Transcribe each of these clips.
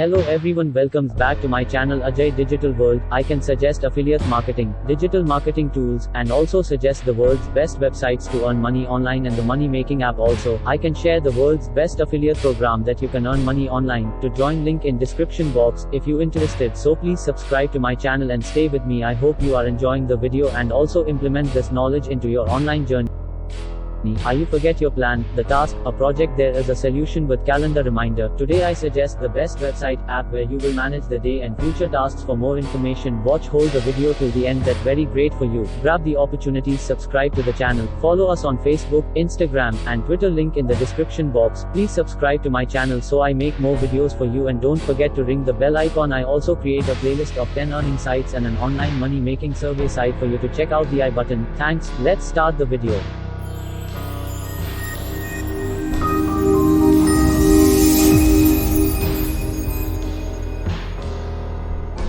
Hello everyone, welcome back to my channel Ajay Digital World. I can suggest affiliate marketing, digital marketing tools, and also suggest the world's best websites to earn money online and the money making app also. I can share the world's best affiliate program that you can earn money online. To join, link in description box if you interested. So please subscribe to my channel and stay with me. I hope you are enjoying the video and also implement this knowledge into your online journey. You forget your plan, the task, a project? There is a solution with Calendar reminder. Today I suggest the best website app where you will manage the day and future tasks. For more information, hold the video till the end. That very great for you. Grab the opportunities, subscribe to the channel, follow us on Facebook, Instagram, and Twitter, link in the description box. Please subscribe to my channel so I make more videos for you, and don't forget to ring the bell icon. I also create a playlist of 10 earning sites and an online money making survey site for you to check out. The I button. Thanks. Let's start the video.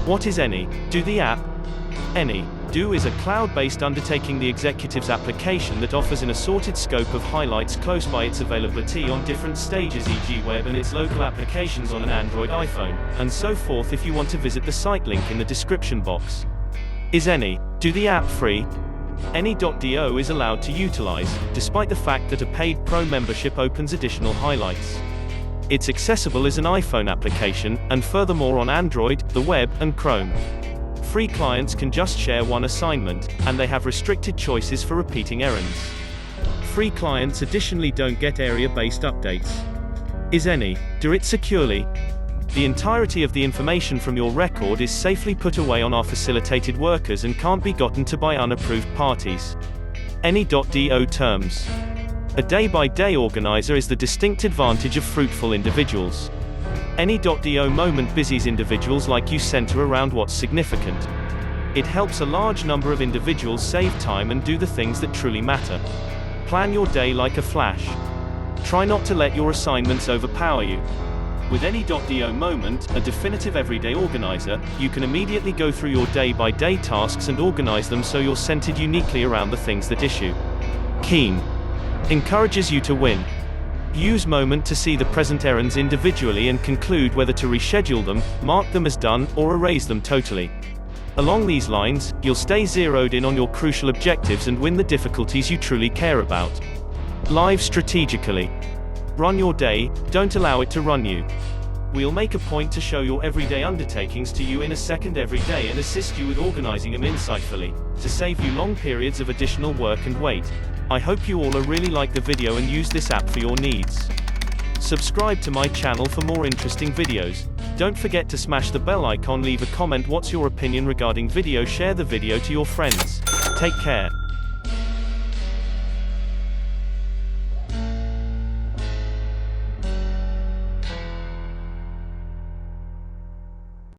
What is ANY.DO? The app? ANY.DO is a cloud-based undertaking, the executive's application that offers an assorted scope of highlights close by its availability on different stages, e.g. web and its local applications on an Android, iPhone, and so forth. If you want to visit the site, link in the description box. Is ANY.DO the app free? ANY.DO is allowed to utilize, despite the fact that a paid pro membership opens additional highlights. It's accessible as an iPhone application, and furthermore on Android, the web, and Chrome. Free clients can just share one assignment, and they have restricted choices for repeating errands. Free clients additionally don't get area-based updates. Is ANY.DO it securely? The entirety of the information from your record is safely put away on our facilitated workers and can't be gotten to by unapproved parties. ANY.DO terms. A day-by-day organizer is the distinct advantage of fruitful individuals. ANY.DO moment busies individuals like you center around what's significant. It helps a large number of individuals save time and do the things that truly matter. Plan your day like a flash. Try not to let your assignments overpower you. With ANY.DO moment, a definitive everyday organizer, you can immediately go through your day-by-day tasks and organize them so you're centered uniquely around the things that issue. Keen. Encourages you to win. Use moment to see the present errands individually and conclude whether to reschedule them, mark them as done, or erase them totally. Along these lines, you'll stay zeroed in on your crucial objectives and win the difficulties you truly care about. Live strategically. Run your day, don't allow it to run you. We'll make a point to show your everyday undertakings to you in a second every day and assist you with organizing them insightfully, to save you long periods of additional work and wait. I hope you all really like the video and use this app for your needs. Subscribe to my channel for more interesting videos. Don't forget to smash the bell icon, leave a comment. What's your opinion regarding video? Share the video to your friends. Take care.